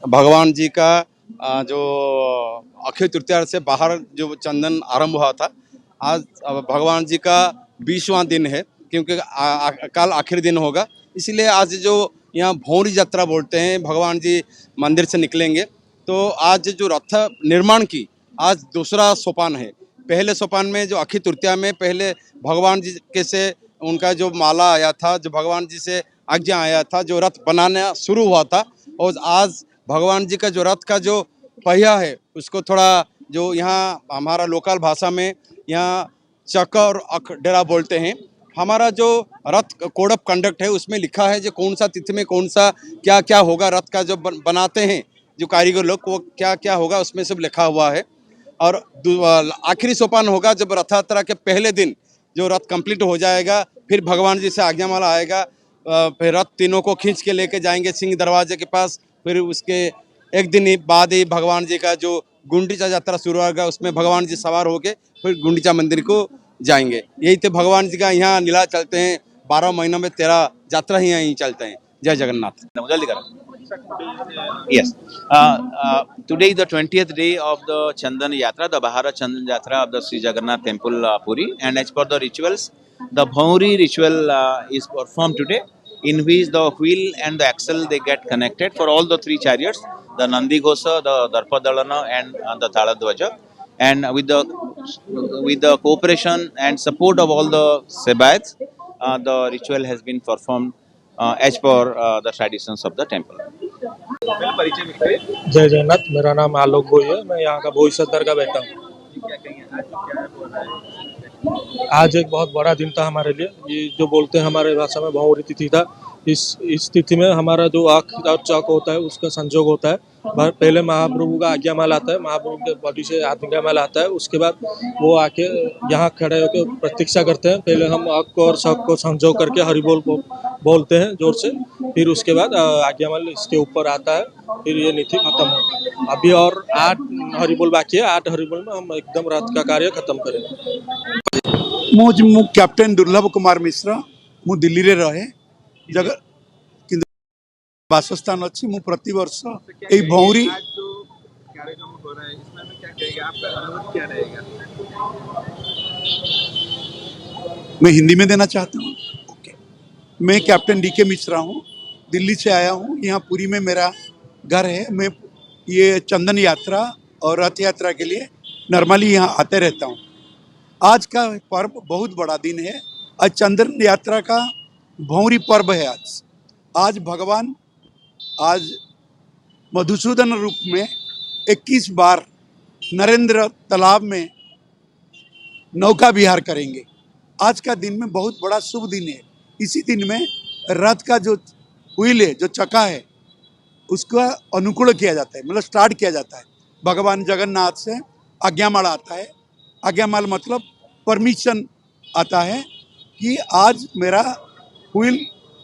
भगवान जी का जो अक्षय तृतीया से बाहर जो चंदन आरंभ हुआ था, आज भगवान जी का 20वां दिन है, क्योंकि कल आखिरी दिन होगा। इसलिए आज जो यहाँ भौरी यात्रा बोलते हैं, भगवान जी मंदिर से निकलेंगे। तो आज जो रथ निर्माण की आज दूसरा सोपान है। पहले सोपान में जो अक्षय तृतीया में पहले भगवान जी के से उनका जो माला आया था, जो भगवान जी से आज्ञा आया था, जो रथ बनाना शुरू हुआ था, और आज भगवान जी का जो रथ का जो पहिया है उसको थोड़ा जो यहाँ हमारा लोकल भाषा में यहाँ चक और अख डेरा बोलते हैं। हमारा जो रथ कोड ऑफ कंडक्ट है उसमें लिखा है जो कौन सा तिथि में कौन सा क्या क्या होगा, रथ का जो बनाते हैं जो कारीगर लोग, वो क्या क्या होगा उसमें सब लिखा हुआ है। और आखिरी सोपान होगा जब रथ यात्रा के पहले दिन जो रथ कंप्लीट हो जाएगा, फिर भगवान जी से आज्ञामाला आएगा। फिर रथ तीनों को खींच के लेके जाएंगे सिंह दरवाजे के पास। फिर उसके एक दिन ही बाद ही भगवान जी का जो गुंडीचा यात्रा शुरू होगा, उसमें भगवान जी सवार होके फिर गुंडीचा मंदिर को जाएंगे। यही तो भगवान जी का यहाँ लीला चलते हैं। 12 महीनों में 13 यात्रा ही यहीं चलते हैं। जय जगन्नाथ। जल्दी करो। Yes. Today is the 20th day of the Chandan Yatra, the Bahara Chandan Yatra of the Sri Jagannath Temple, Puri. And as per the rituals, the Bhauri ritual is performed today, in which the wheel and the axle they get connected for all the three chariots, the Nandi Ghosa, the Darpadalana, and the Taladwaja. And with the cooperation and support of all the Sebayats, the ritual has been performed as per the traditions of the temple. जय जगन्नाथ। मेरा नाम आलोक भोई है। मैं यहाँ का भोई सदर का बेटा हूँ। आज एक बहुत बड़ा दिन था हमारे लिए। ये जो बोलते हैं हमारे भाषा में भौरी तिथि था। इस तिथि में हमारा जो आँख और चौक होता है उसका संजोग होता है। पहले महाप्रभु का आज्ञामाला आता है, महाप्रभु के बॉडी से आज्ञामाला आता है। उसके बाद वो आके यहाँ खड़े होकर प्रतीक्षा करते हैं। पहले हम आँख को और चौक को संजोग करके हरिबोल बोलते हैं जोर से। फिर उसके बाद आज्ञामाला इसके ऊपर आता है। फिर ये नीति खत्म होती है। अभी और 8 हरिबोल बाकी है। 8 हरिबोल में हम एकदम रथ का कार्य खत्म करेंगे। मु कैप्टेन दुर्लभ कुमार मिश्र। मु दिल्ली रे रहे जगह किंतु वासस्थान अच्छी। मु प्रतिवर्ष ए भौरी मैं हिंदी में देना चाहता हूँ। ओके। मैं कैप्टन डीके मिश्रा हूँ, दिल्ली से आया हूँ। यहाँ पुरी में मेरा घर है। मैं ये चंदन यात्रा और रथ यात्रा के लिए नॉर्मली यहाँ आते रहता हूँ। आज का पर्व बहुत बड़ा दिन है। आज चंदन यात्रा का भौरी पर्व है। आज भगवान आज मधुसूदन रूप में 21 बार नरेंद्र तालाब में नौका विहार करेंगे। आज का दिन में बहुत बड़ा शुभ दिन है। इसी दिन में रथ का जो व्हील है, जो चक्का है, उसका अनुकूल किया जाता है, मतलब स्टार्ट किया जाता है। भगवान जगन्नाथ से आज्ञामाला आता है। आज्ञामाला मतलब परमिशन आता है कि आज मेरा व्हील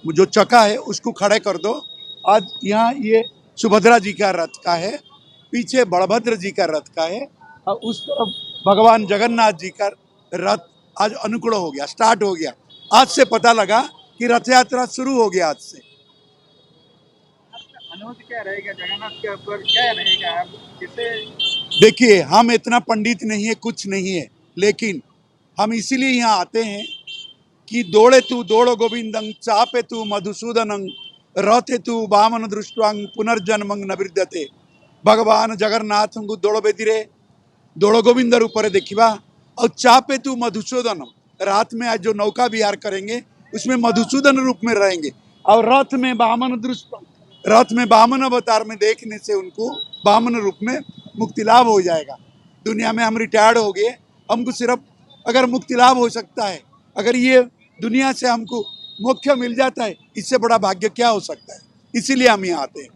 जो चक्का है उसको खड़े कर दो। आज यहाँ ये सुभद्रा जी का रथ का है, पीछे बलभद्र जी का रथ का है, और उस तरफ भगवान जगन्नाथ जी का रथ आज अनुकूल हो गया, स्टार्ट हो गया। आज से पता लगा कि रथ यात्रा शुरू हो गया। आज से अनुमति क्या रहेगा जगन्नाथ के ऊपर, क्या रहेगा किसे? देखिए, हम इतना पंडित नहीं है, कुछ नहीं है, लेकिन हम इसीलिए यहाँ आते हैं कि दौड़े तू दौड़ो गोविंदं चापे तू मधुसूदनं रथे तू वामन दृष्टांग पुनर्जन्मं न विद्यते। भगवान जगन्नाथ को दौड़ बेदिरे दौड़ गोविंद रूप देखा और चापे तू मधुसूदन। रात में आज जो नौका विहार करेंगे उसमें मधुसूदन रूप में रहेंगे। और रथ में वामन दृष्टांग, रथ में वामन अवतार में देखने से उनको वामन रूप में मुक्ति लाभ हो जाएगा। दुनिया में हम रिटायर्ड हो गए, हमको सिर्फ अगर मुक्ति लाभ हो सकता है, अगर ये दुनिया से हमको मोक्ष मिल जाता है, इससे बड़ा भाग्य क्या हो सकता है। इसीलिए हम यहाँ आते हैं।